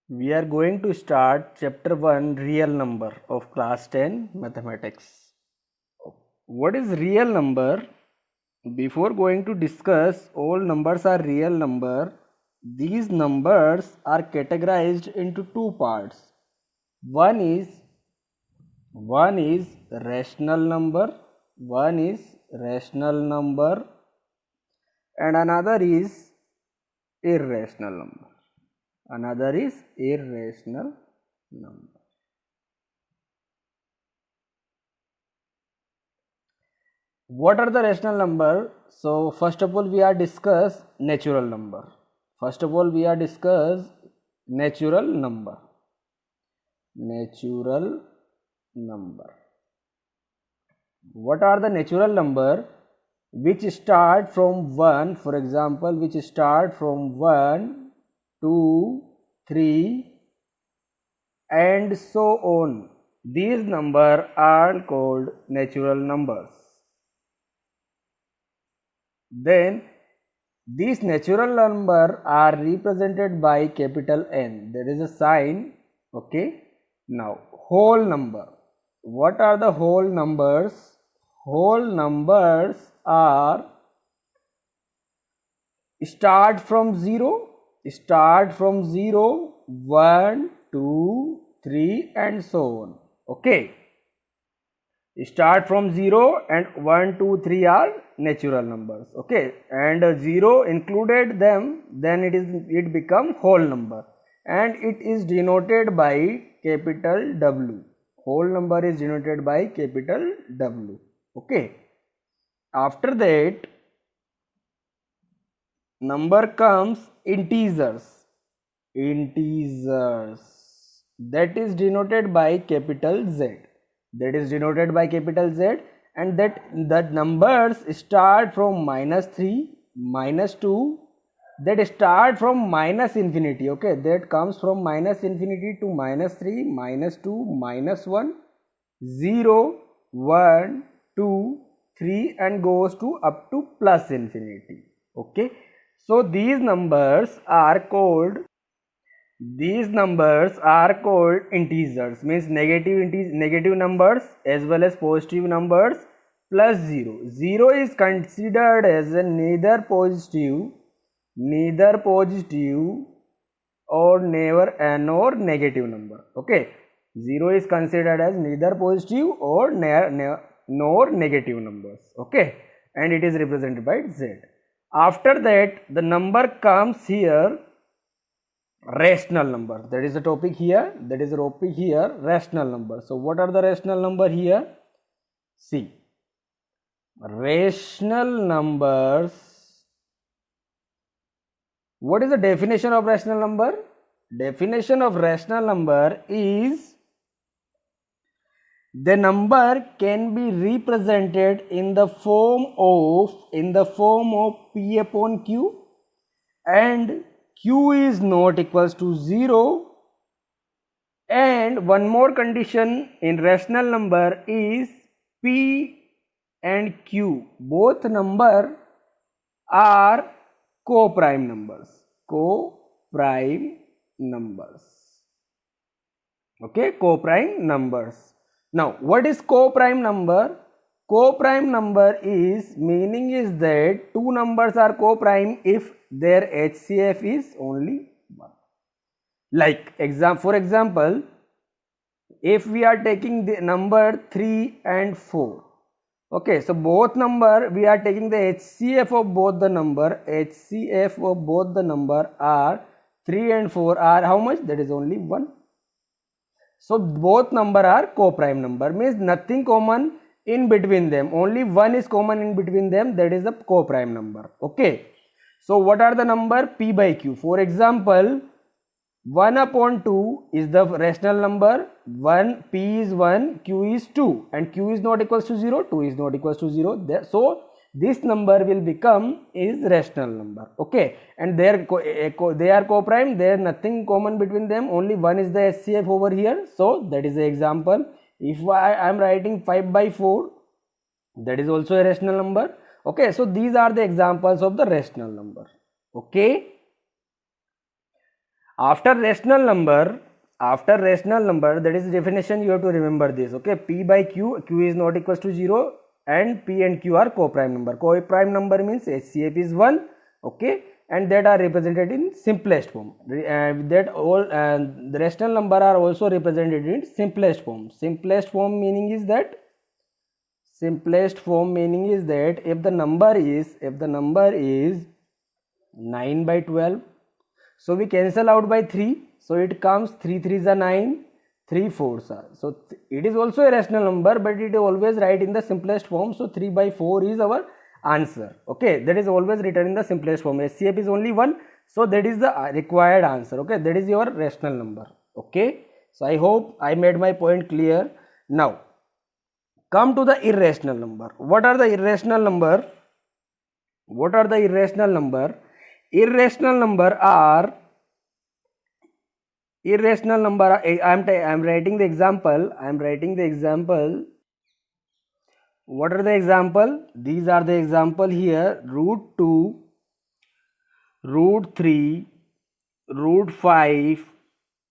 We are going to start chapter 1 real number of class 10 mathematics. What is real number? Before going to discuss all numbers are real number, these numbers are categorized into two parts. One is rational number, one is rational number and another is irrational number. Another is irrational number. What are the rational number? So first of all we are discuss natural number. First of all we are discuss natural number. Natural number. What are the natural number? Which start from 1, for example, which start from 1, 2, 3 and so on. These numbers are called natural numbers. Then these natural numbers are represented by capital N. There is a sign. Okay. Now whole number. What are the whole numbers? Whole numbers are start from 0, 1, 2, 3 and so on. Okay. Start from 0 and 1, 2, 3 are natural numbers. Okay, and 0 included them, then it become whole number and it is denoted by capital W. Whole number is denoted by capital W. Okay. After that, number comes integers. Integers, that is denoted by capital Z. That is denoted by capital Z, and that numbers start from -3, -2, that start from minus infinity. Okay, that comes from minus infinity to -3, -2, -1, 0, 1, 2, 3 and goes to up to plus infinity. Okay, so these numbers are called integers, means negative numbers as well as positive numbers plus 0. 0 is considered as a neither positive or nor negative number. Okay, 0 is considered as neither positive or nor negative numbers. Okay, and it is represented by Z. After that, the number comes here rational number. That is the topic here. Rational number. So what are the rational number here? See, rational numbers. What is the definition of rational number? Definition of rational number is the number can be represented in the form of P upon Q, and Q is not equals to 0, and one more condition in rational number is P and Q both number are co-prime numbers. Okay, co-prime numbers. Now what is co-prime number? Co-prime number is meaning is that two numbers are co-prime if their HCF is only 1. Like for example, if we are taking the number 3 and 4, okay, so both number we are taking the HCF of both the number. HCF of both the number are 3 and 4 are how much? That is only 1. So both number are co-prime number, means nothing common in between them, only 1 is common in between them, that is the co-prime number. Okay, so what are the number? P by Q. For example, 1 upon 2 is the rational number. P is 1, Q is 2, and Q is not equals to 0, 2 is not equals to 0. So this number will become is rational number. Okay, and they are co-prime, there is nothing common between them, only 1 is the HCF over here. So that is the example. If I am writing 5 by 4, that is also a rational number. Okay, so these are the examples of the rational number. Okay, After rational number, that is definition, you have to remember this. Okay, p by q, q is not equals to 0, and p and q are co-prime number. Co-prime number means HCF is 1. Okay, and that are represented in simplest form. That all the rational number are also represented in simplest form. Simplest form meaning is that if the number is 9 by 12, so we cancel out by 3, so it comes 3 3s are 9, 3 4s are, so it is also a rational number, but it is always write in the simplest form. So 3 by 4 is our answer. Okay, that is always written in the simplest form. HCF is only 1, so that is the required answer. Okay, that is your rational number. Okay, so I hope I made my point clear. Now come to the irrational number. What are the irrational number? Irrational number are I am writing the example. What are the example? These are the example here. Root 2, root 3, root 5,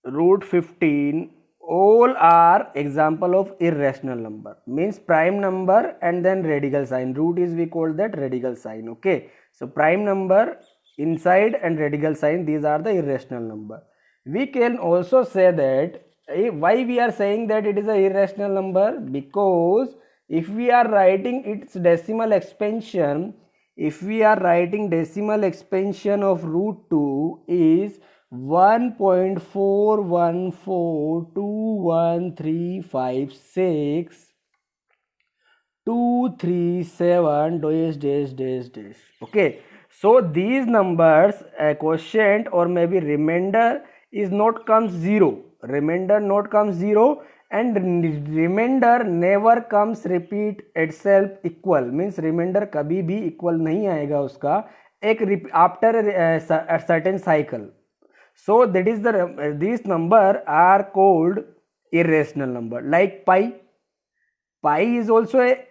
root 15, all are example of irrational number. Means prime number and then radical sign. Root is, we call that radical sign. Okay, so prime number inside and radical sign, these are the irrational number. We can also say that why we are saying that it is a irrational number, because if we are writing its decimal expansion, of root 2 is 1.4142136 237 dash. Okay, so these numbers quotient or maybe remainder is not comes 0, and remainder never comes repeat itself equal. Means remainder कभी भी equal नहीं आएगा उसका एक after a certain cycle. So that is the these number are called irrational number. Like pi is also a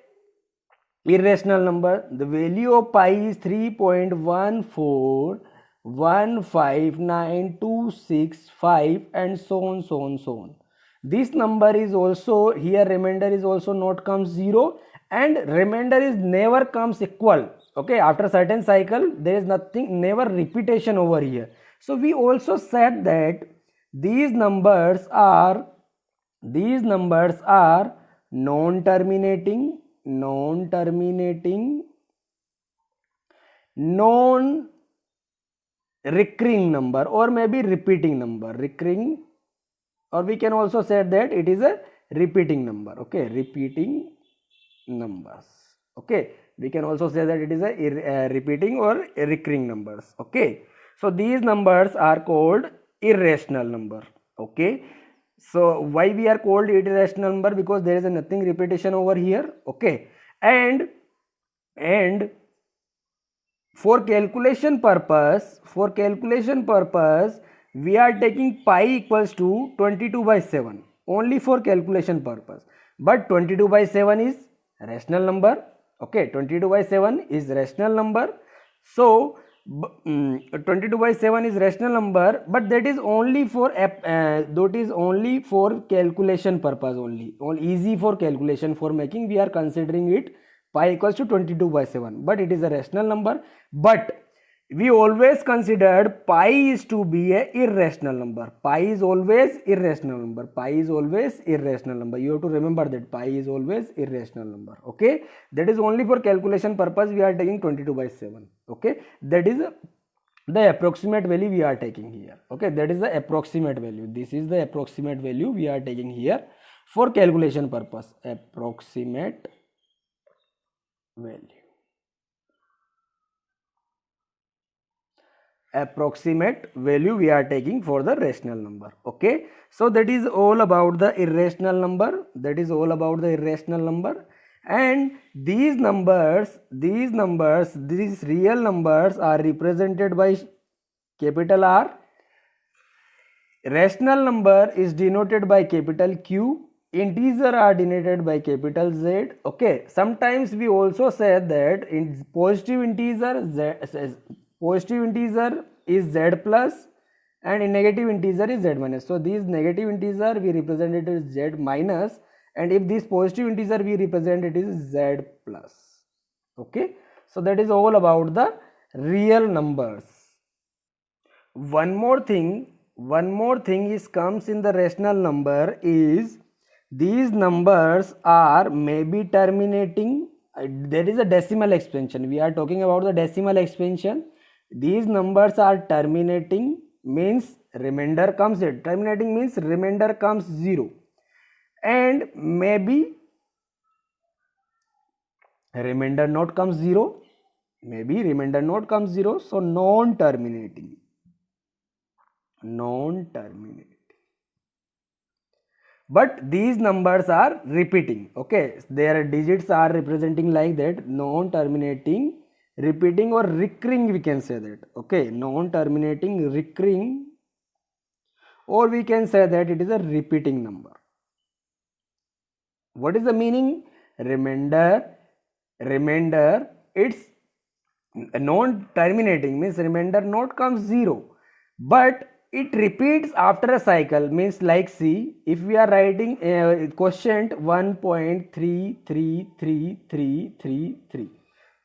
irrational number. The value of pi is 3.1415925 and so on. This number is also here, remainder is also not comes 0, and remainder is never comes equal. Okay, after certain cycle there is nothing, never repetition over here. So we also said that these numbers are non-terminating, non-recurring number or maybe repeating number. Recurring, or we can also say that it is a repeating number. Okay, repeating numbers. Okay, we can also say that it is a repeating or a recurring numbers. Okay, so these numbers are called irrational number. Okay, so why we are called irrational number? Because there is a nothing repetition over here. Okay, and for calculation purpose, we are taking pi equals to 22 by 7 only for calculation purpose. But 22 by 7 is rational number. Okay, 22 by 7 is rational number. So 22 by 7 is rational number, but that is only for calculation purpose only. Easy for calculation for making, we are considering it pi equals to 22 by 7, but it is a rational number. But we always considered pi is to be a irrational number. Pi is always irrational number. You have to remember that pi is always irrational number. Okay, that is only for calculation purpose we are taking 22 by 7. Okay, that is the approximate value we are taking here. Okay, that is the approximate value. This is the approximate value we are taking here for calculation purpose. Approximate value we are taking for the rational number. Okay, so that is all about the irrational number. And these real numbers are represented by capital R. Rational number is denoted by capital Q. Integer are denoted by capital Z. Okay, sometimes we also said that in positive integer is Z plus, and in negative integer is z minus. So these negative integer we represent it as z minus, and if this positive integer we represent it is z plus. Okay, so that is all about the real numbers. One more thing is comes in the rational number is these numbers are maybe terminating. There is a decimal expansion. We are talking about the decimal expansion. These numbers are terminating means remainder comes it. Terminating means remainder comes 0, and maybe remainder not comes 0. Maybe remainder not comes 0. So non-terminating. But these numbers are repeating. Okay, their digits are representing like that, non-terminating, repeating or recurring, we can say that. Okay, non-terminating, recurring, or we can say that it is a repeating number. What is the meaning? Remainder, it's non-terminating means remainder not comes 0, but it repeats after a cycle, means like see, if we are writing quotient 1.33333,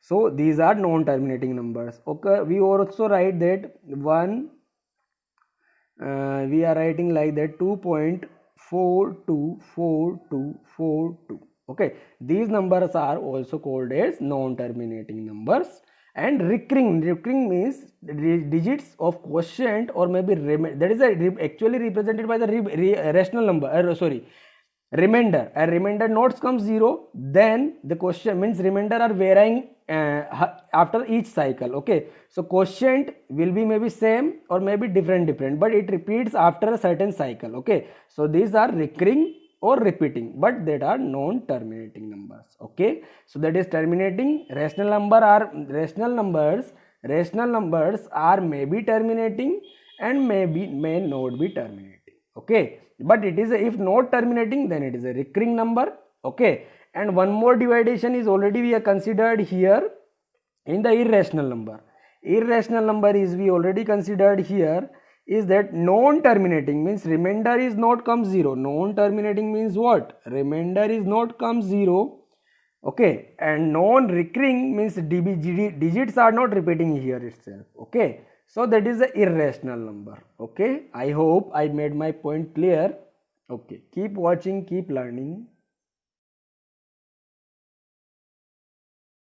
so these are non-terminating numbers. Okay, we also write that we are writing like that 2.424242. Okay, these numbers are also called as non-terminating numbers. And recurring means digits of quotient or maybe that is actually represented by the rational number, remainder. A remainder not comes 0, then the quotient means remainder are varying after each cycle. Okay, so quotient will be maybe same or maybe different, but it repeats after a certain cycle. Okay, so these are recurring or repeating, but that are non-terminating numbers. Okay, so that is terminating. Rational numbers are maybe terminating and may not be terminating. Okay, but it is if not terminating, then it is a recurring number. Okay, and one more division is already we are considered here in the irrational number. Irrational number is we already considered here is that non-terminating means remainder is not come 0. Non-terminating means what? Remainder is not come 0. Okay, and non-recurring means digits are not repeating here itself. Okay, so that is the irrational number. Okay, I hope I made my point clear. Okay, keep watching, keep learning.